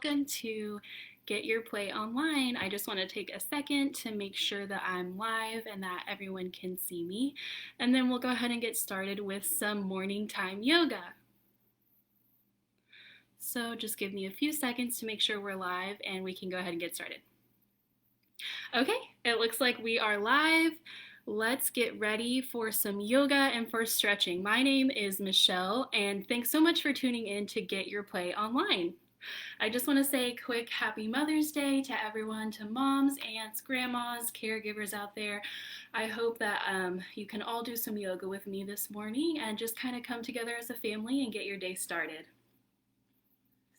welcome to Get Your Play Online. I just want to take a second to make sure that I'm live and that everyone can see me. And then we'll go ahead and get started with some morning time yoga. So just give me a few seconds to make sure we're live and we can go ahead and get started. Okay, it looks like we are live. Let's get ready for some yoga and for stretching. My name is Michelle, and thanks so much for tuning in to Get Your Play Online. I just want to say a quick happy Mother's Day to everyone, to moms, aunts, grandmas, caregivers out there. I hope that you can all do some yoga with me this morning and just kind of come together as a family and get your day started.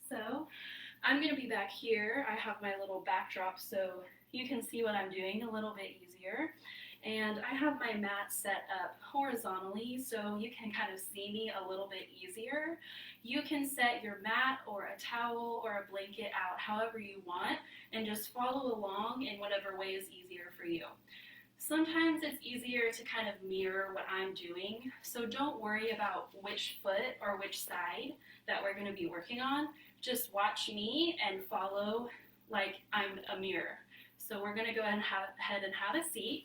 So I'm going to be back here. I have my little backdrop so you can see what I'm doing a little bit easier. And I have my mat set up horizontally so you can kind of see me a little bit easier. You can set your mat or a towel or a blanket out however you want and just follow along in whatever way is easier for you. Sometimes it's easier to kind of mirror what I'm doing, so don't worry about which foot or which side that we're going to be working on. Just watch me and follow like I'm a mirror. So we're going to go ahead and have a seat.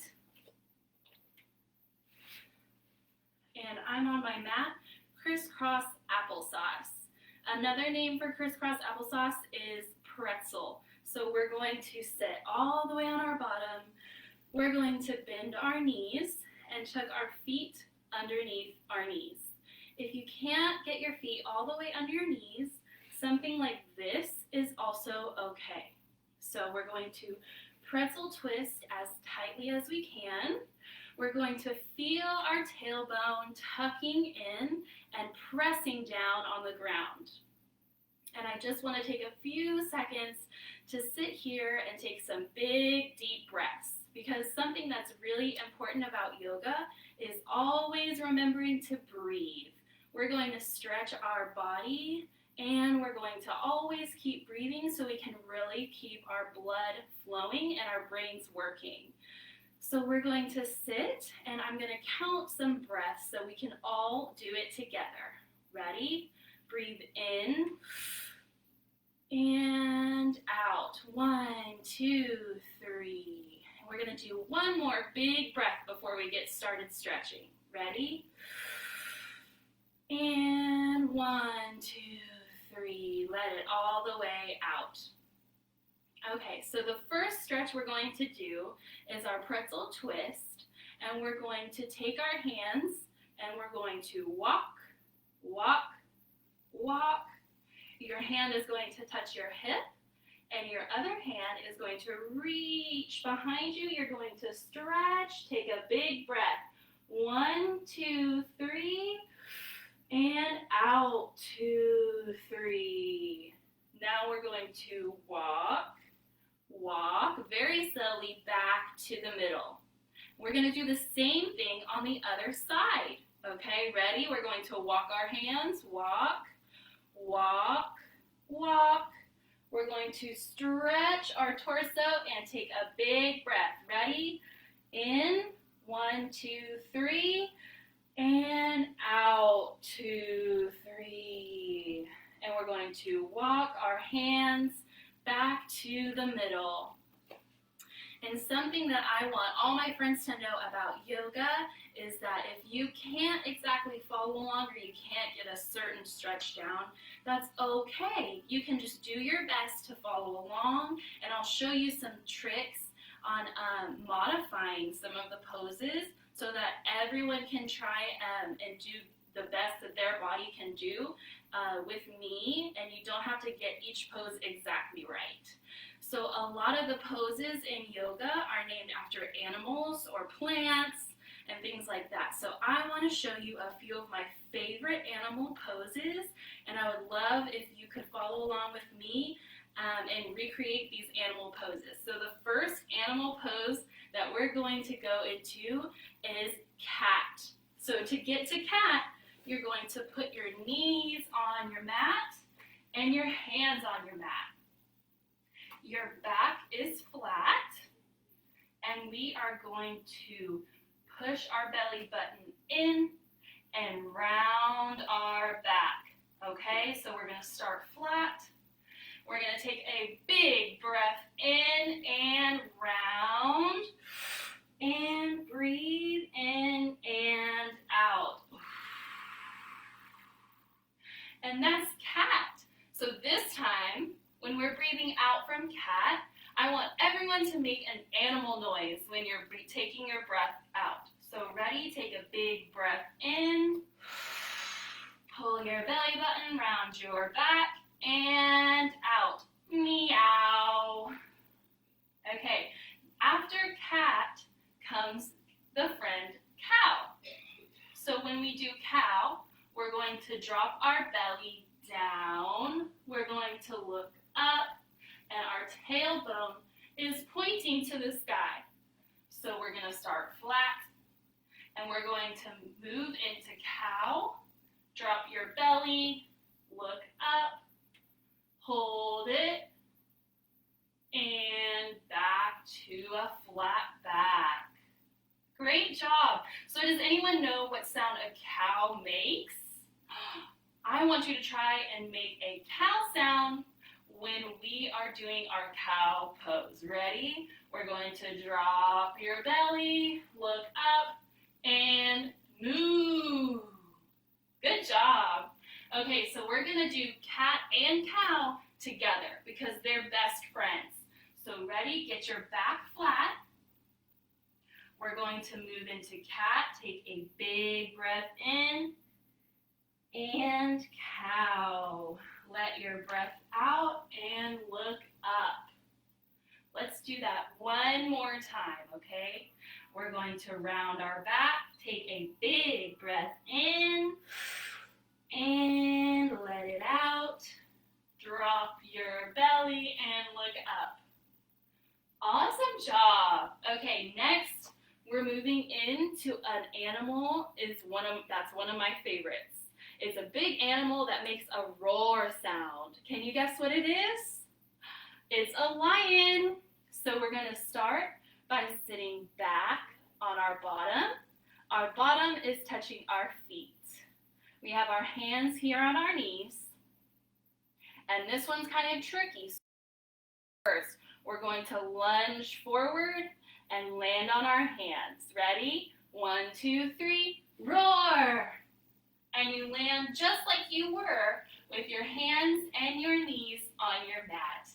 And I'm on my mat, crisscross applesauce. Another name for crisscross applesauce is pretzel. So we're going to sit all the way on our bottom. We're going to bend our knees and tuck our feet underneath our knees. If you can't get your feet all the way under your knees, something like this is also okay. So we're going to pretzel twist as tightly as we can. We're going to feel our tailbone tucking in and pressing down on the ground. And I just want to take a few seconds to sit here and take some big, deep breaths, because something that's really important about yoga is always remembering to breathe. We're going to stretch our body and we're going to always keep breathing so we can really keep our blood flowing and our brains working. So we're going to sit, and I'm going to count some breaths so we can all do it together. Ready? Breathe in and out. 1, 2, 3. And we're going to do one more big breath before we get started stretching. Ready? And 1, 2, 3. Let it all the way out. Okay, so the first stretch we're going to do is our pretzel twist, and we're going to take our hands and we're going to walk, walk, walk. Your hand is going to touch your hip and your other hand is going to reach behind you. You're going to stretch, take a big breath. 1, 2, 3, and out, 2, 3. Now we're going to walk, walk very slowly back to the middle. We're going to do the same thing on the other side. Okay, ready? We're going to walk our hands, walk, walk, walk. We're going to stretch our torso and take a big breath. Ready? In, 1, 2, 3, and out, 2, 3. And we're going to walk our hands back to the middle. And something that I want all my friends to know about yoga is that if you can't exactly follow along or you can't get a certain stretch down, that's okay. You can just do your best to follow along, and I'll show you some tricks on modifying some of the poses so that everyone can try and do the best that their body can do with me, and you don't have to get each pose exactly right. So a lot of the poses in yoga are named after animals or plants and things like that. So I want to show you a few of my favorite animal poses, and I would love if you could follow along with me and recreate these animal poses. So the first animal pose that we're going to go into is cat. So to get to cat, you're going to put your knees on your mat and your hands on your mat. Your back is flat, and we are going to push our belly button in and round our back. Okay, so we're going to start flat. We're going to take a big breath in and round. And breathe in and out. And that's cat. So this time, when we're breathing out from cat, I want everyone to make an animal noise when you're taking your breath out. So ready? Take a big breath in. Pull your belly button round your back and out. Meow. Okay, after cat comes the friend cow. So when we do cow, we're going to drop our belly down. We're going to look up, and our tailbone is pointing to the sky. So we're going to start flat, and we're going to move into cow. Drop your belly, look up, hold it, and back to a flat back. Great job. So does anyone know what sound a cow makes? I want you to try and make a cow sound when we are doing our cow pose. Ready? We're going to drop your belly, look up, and move. Good job. Okay, so we're going to do cat and cow together because they're best friends. So ready? Get your back flat. We're going to move into cat. Take a big breath in. And cow. Let your breath out and look up. Let's do that one more time, okay? We're going to round our back. Take a big breath in. And let it out. Drop your belly and look up. Awesome job. Okay, next we're moving into an animal. That's one of my favorites. It's a big animal that makes a roar sound. Can you guess what it is? It's a lion. So we're going to start by sitting back on our bottom. Our bottom is touching our feet. We have our hands here on our knees. And this one's kind of tricky. First, we're going to lunge forward and land on our hands. Ready? 1, 2, 3, roar! And you land just like you were with your hands and your knees on your mat.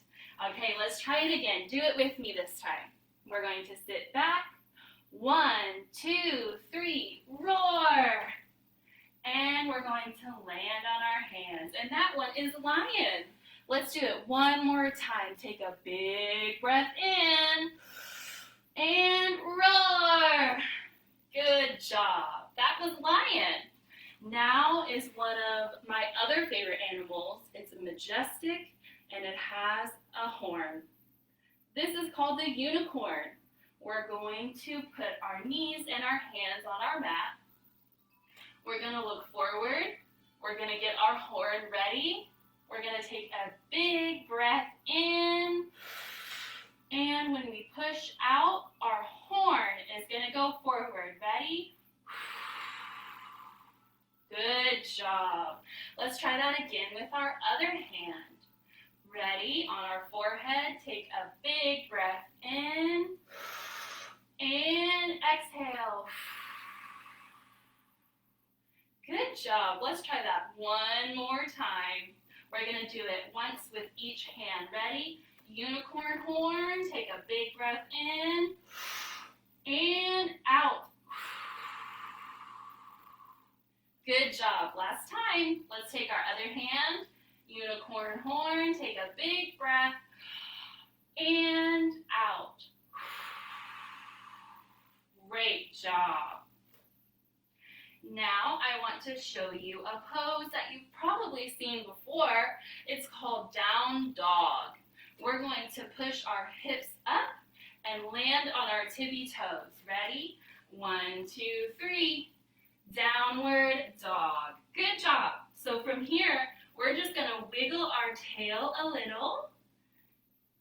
Okay, let's try it again. Do it with me this time. We're going to sit back. 1, 2, 3, roar! And we're going to land on our hands. And that one is lion. Let's do it one more time. Take a big breath in and roar. Good job. That was lion. Now is one of my other favorite animals. It's majestic and it has a horn. This is called the unicorn. We're going to put our knees and our hands on our mat. We're going to look forward. We're going to get our horn ready. We're going to take a big breath in. And when we push out, our horn is going to go forward. Ready? Good job. Let's try that again with our other hand. Ready? On our forehead, take a big breath in. And exhale. Good job. Let's try that one more time. We're going to do it once with each hand. Ready? Unicorn horn. Take a big breath in and out. Good job. Last time. Let's take our other hand. Unicorn horn. Take a big breath and out. Great job. Now I want to show you a pose that you've probably seen before. It's called down dog. We're going to push our hips up and land on our tippy toes. Ready? 1, 2, 3. Downward dog. Good job. So from here, we're just going to wiggle our tail a little.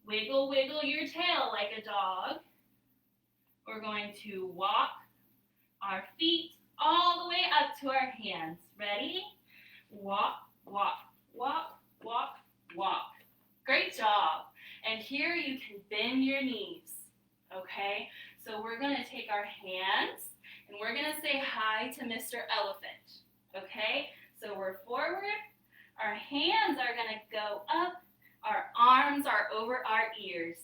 Wiggle, wiggle your tail like a dog. We're going to walk our feet all the way up to our hands. Ready? Walk, walk, walk, walk, walk. Great job. And here you can bend your knees, okay? So we're going to take our hands and we're going to say hi to Mr. Elephant, okay? So we're forward, our hands are going to go up, our arms are over our ears,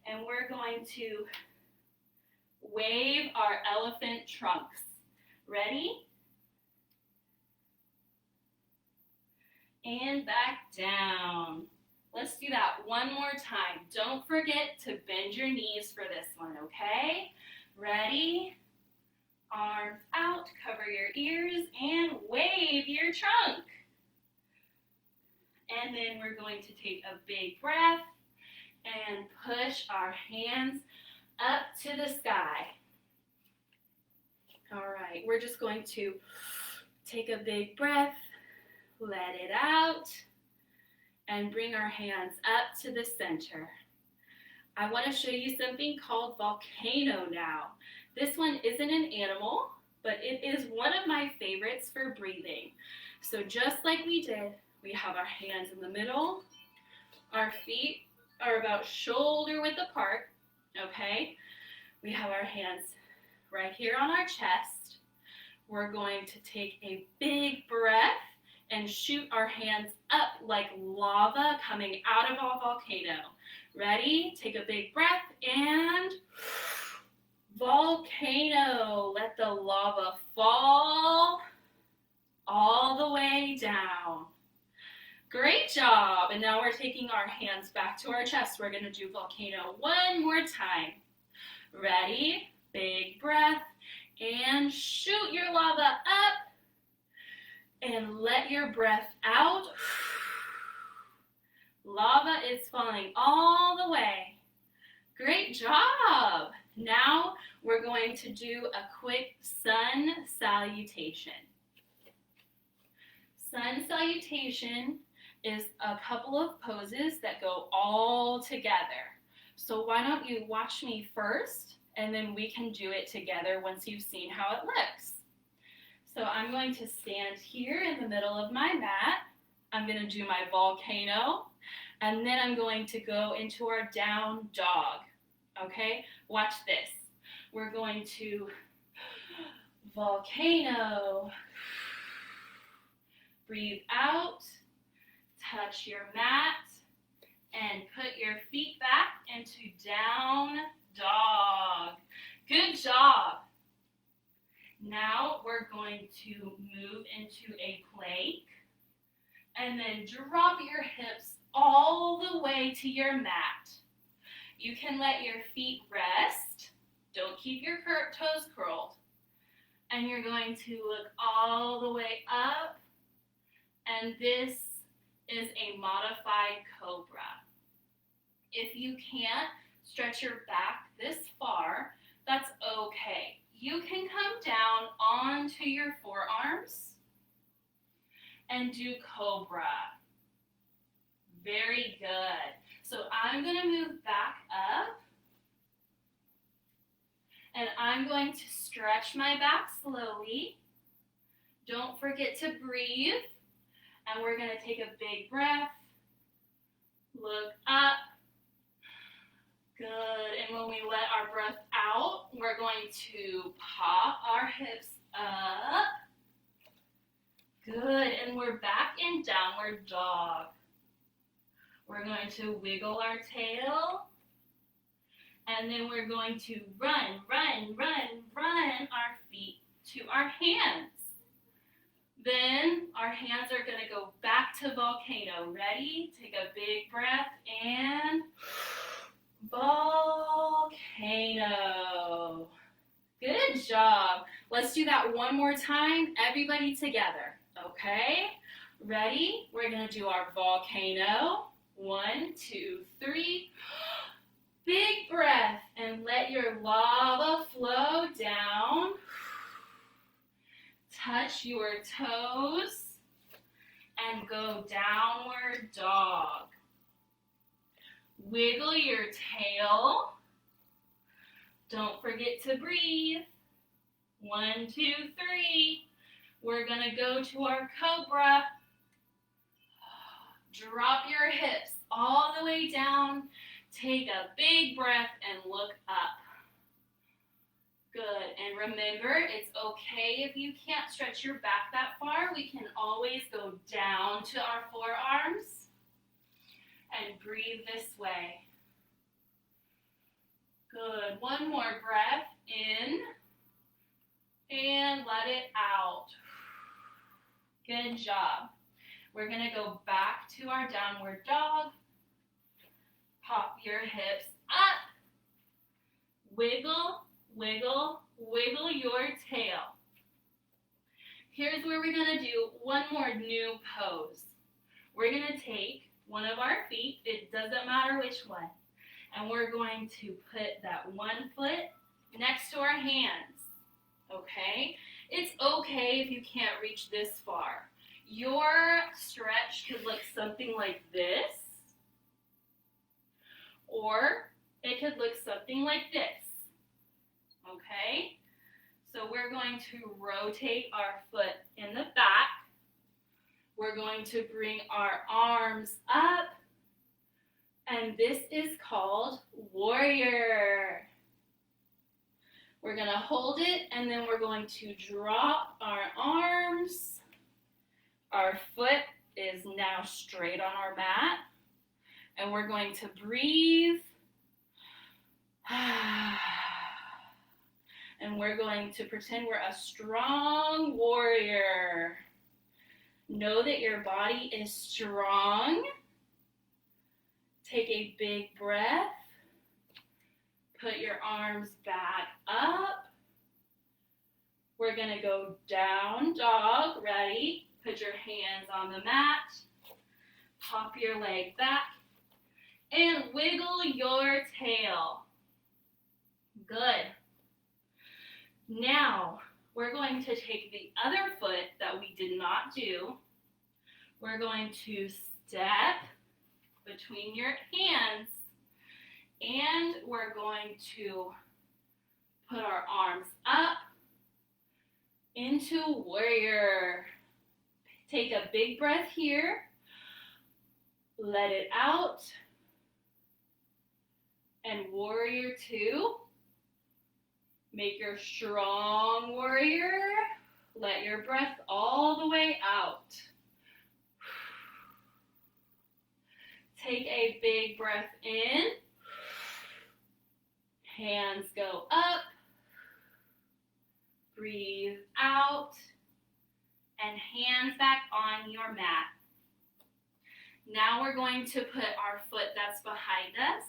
and we're going to wave our elephant trunks. Ready? And back down. Let's do that one more time. Don't forget to bend your knees for this one, okay? Ready? Arms out, cover your ears, and wave your trunk. And then we're going to take a big breath and push our hands up to the sky. All right, we're just going to take a big breath, let it out, and bring our hands up to the center. I want to show you something called volcano now. This one isn't an animal, but it is one of my favorites for breathing. So just like we did, we have our hands in the middle. Our feet are about shoulder width apart, okay? We have our hands right here on our chest. We're going to take a big breath and shoot our hands up like lava coming out of a volcano. Ready? Take a big breath and volcano. Let the lava fall all the way down. Great job. And now we're taking our hands back to our chest. We're going to do volcano one more time. Ready? Big breath and shoot your lava up. And let your breath out. Lava is falling all the way. Great job. Now we're going to do a quick sun salutation. Sun salutation is a couple of poses that go all together. So why don't you watch me first, and then we can do it together once you've seen how it looks. So I'm going to stand here in the middle of my mat. I'm going to do my volcano, and then I'm going to go into our down dog. Okay? Watch this. We're going to volcano. Breathe out, touch your mat, and put your feet back into down dog. Good job. Now we're going to move into a plank and then drop your hips all the way to your mat. You can let your feet rest. Don't keep your toes curled. And you're going to look all the way up. And this is a modified cobra. If you can't stretch your back this far, that's okay. You can come down onto your forearms and do cobra. Very good. So I'm going to move back up. And I'm going to stretch my back slowly. Don't forget to breathe. And we're going to take a big breath. Look up. Good. And when we let our breath out, we're going to pop our hips up. Good. And we're back in downward dog. We're going to wiggle our tail. And then we're going to run our feet to our hands. Then our hands are going to go back to volcano. Ready? Take a big breath and volcano. Good job. Let's do that one more time. Everybody together. Okay? Ready? We're going to do our volcano. 1, 2, 3. Big breath and let your lava flow down. Touch your toes and go downward dog. Wiggle your tail. Don't forget to breathe. 1, 2, 3. We're going to go to our cobra. Drop your hips all the way down. Take a big breath and look up. Good. And remember, it's okay if you can't stretch your back that far. We can always go down to our forearms and breathe this way. Good. One more breath in and let it out. Good job. We're going to go back to our downward dog. Pop your hips up. Wiggle, wiggle, wiggle your tail. Here's where we're going to do one more new pose. We're going to take one of our feet, it doesn't matter which one, and we're going to put that one foot next to our hands, okay? It's okay if you can't reach this far. Your stretch could look something like this, or it could look something like this, okay? So we're going to rotate our foot in the back. We're going to bring our arms up, and this is called warrior. We're going to hold it, and then we're going to drop our arms. Our foot is now straight on our mat, and we're going to breathe. And we're going to pretend we're a strong warrior. Know that your body is strong. Take a big breath. Put your arms back up. We're going to go down dog. Ready? Put your hands on the mat. Pop your leg back. And wiggle your tail. Good. Now, we're going to take the other foot that we did not do. We're going to step between your hands, and we're going to put our arms up into warrior. Take a big breath here. Let it out. And warrior two. Make your strong warrior. Let your breath all the way out. Take a big breath in. Hands go up. Breathe out. And hands back on your mat. Now we're going to put our foot that's behind us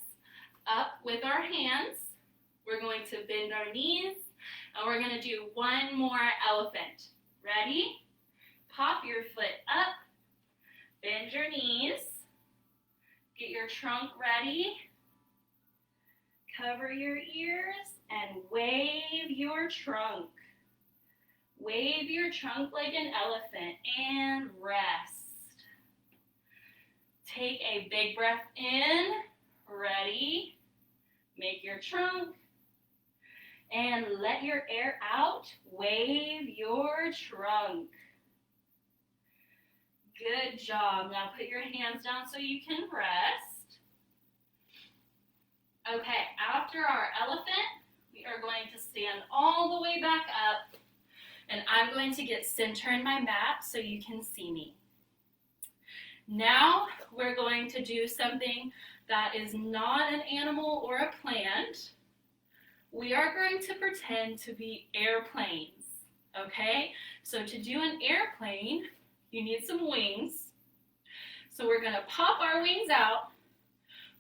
up with our hands. We're going to bend our knees, and we're going to do one more elephant. Ready? Pop your foot up, bend your knees, get your trunk ready, cover your ears, and wave your trunk. Wave your trunk like an elephant, and rest. Take a big breath in. Ready? Make your trunk. And let your air out. Wave your trunk. Good job. Now put your hands down so you can rest. Okay, after our elephant, we are going to stand all the way back up. And I'm going to get center in my mat so you can see me. Now we're going to do something that is not an animal or a plant. We are going to pretend to be airplanes, okay? So to do an airplane, you need some wings. So we're going to pop our wings out.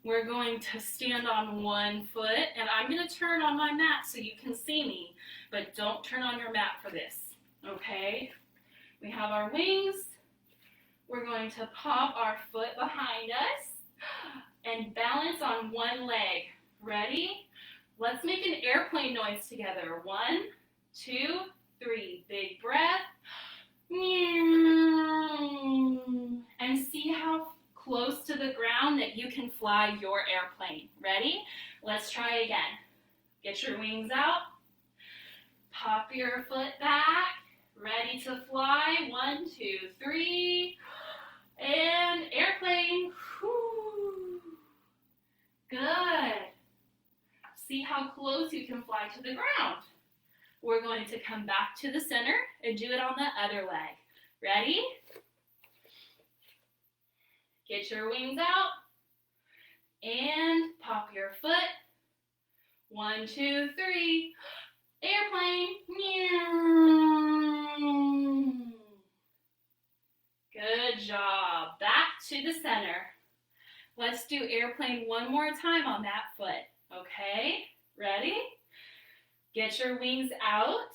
We're going to stand on one foot, and I'm going to turn on my mat so you can see me, but don't turn on your mat for this, okay? We have our wings. We're going to pop our foot behind us and balance on one leg. Ready? Let's make an airplane noise together. 1, 2, 3. Big breath. And see how close to the ground that you can fly your airplane. Ready? Let's try again. Get your wings out. Pop your foot back. Ready to fly. 1, 2, 3. And airplane. Whoo. See how close you can fly to the ground. We're going to come back to the center and do it on the other leg. Ready? Get your wings out and pop your foot. 1, 2, 3. Airplane. Good job. Back to the center. Let's do airplane one more time on that foot. Okay, ready? Get your wings out.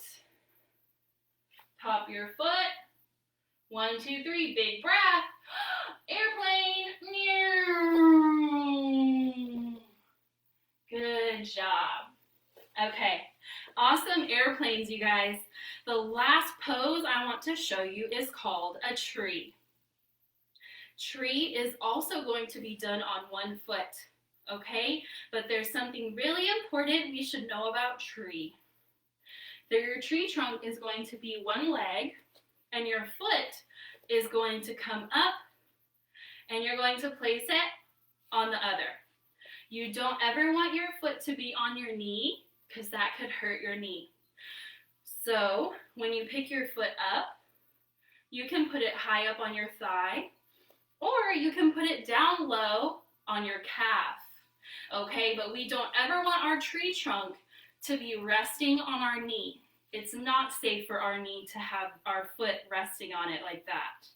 Pop your foot. 1, 2, 3, big breath. Airplane. Good job. Okay, awesome airplanes, you guys. The last pose I want to show you is called a tree. Tree is also going to be done on one foot, okay? But there's something really important we should know about tree. Your tree trunk is going to be one leg, and your foot is going to come up, and you're going to place it on the other. You don't ever want your foot to be on your knee, because that could hurt your knee. So when you pick your foot up, you can put it high up on your thigh, or you can put it down low on your calf. Okay, but we don't ever want our tree trunk to be resting on our knee. It's not safe for our knee to have our foot resting on it like that.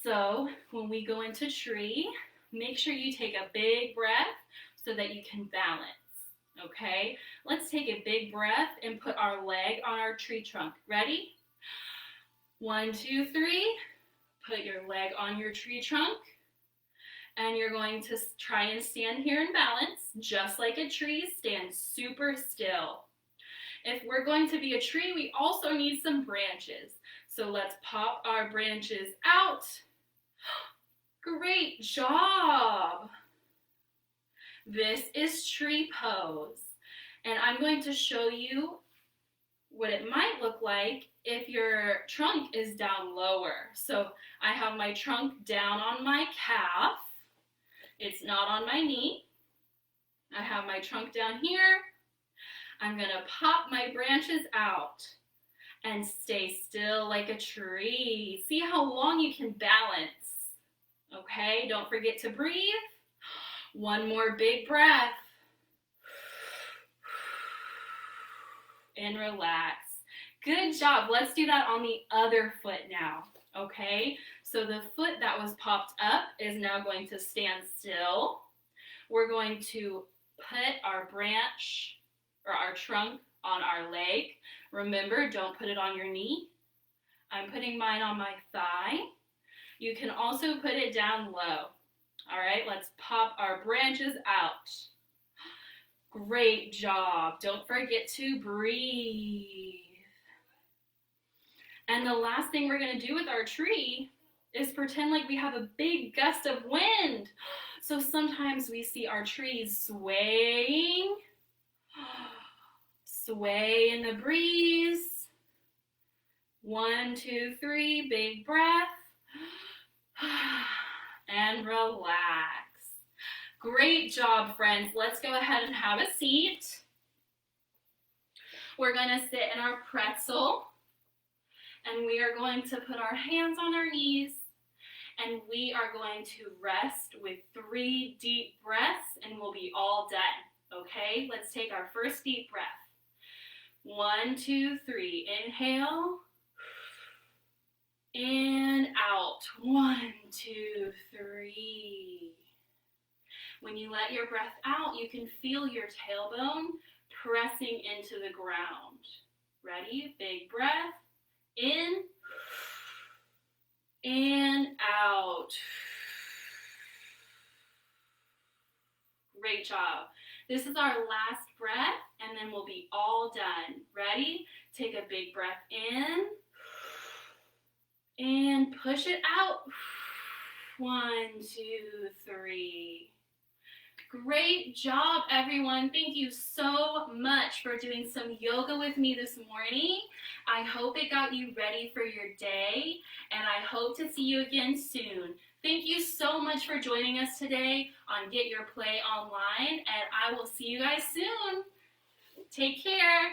So when we go into tree, make sure you take a big breath so that you can balance. Okay, let's take a big breath and put our leg on our tree trunk. Ready? 1, 2, 3. Put your leg on your tree trunk. And you're going to try and stand here in balance, just like a tree. Stand super still. If we're going to be a tree, we also need some branches. So let's pop our branches out. Great job. This is tree pose. And I'm going to show you what it might look like if your trunk is down lower. So I have my trunk down on my calf. It's not on my knee. I have my trunk down here. I'm gonna pop my branches out and stay still like a tree. See how long you can balance. Okay, don't forget to breathe. One more big breath. And relax. Good job. Let's do that on the other foot now. Okay, so the foot that was popped up is now going to stand still. We're going to put our branch or our trunk on our leg. Remember, don't put it on your knee. I'm putting mine on my thigh. You can also put it down low. All right, let's pop our branches out. Great job. Don't forget to breathe. And the last thing we're going to do with our tree is pretend like we have a big gust of wind. So sometimes we see our trees swaying, sway in the breeze. 1, 2, 3, big breath. And relax. Great job, friends. Let's go ahead and have a seat. We're going to sit in our pretzel. And we are going to put our hands on our knees, and we are going to rest with 3 deep breaths, and we'll be all done. Okay, let's take our first deep breath. 1, 2, 3. Inhale. And out. 1, 2, 3. When you let your breath out, you can feel your tailbone pressing into the ground. Ready? Big breath. In and out. Great job. This is our last breath, and then we'll be all done. Ready? Take a big breath in and push it out. 1, 2, 3. Great job, everyone. Thank you so much for doing some yoga with me this morning. I hope it got you ready for your day, and I hope to see you again soon. Thank you so much for joining us today on Get Your Play Online, and I will see you guys soon. Take care.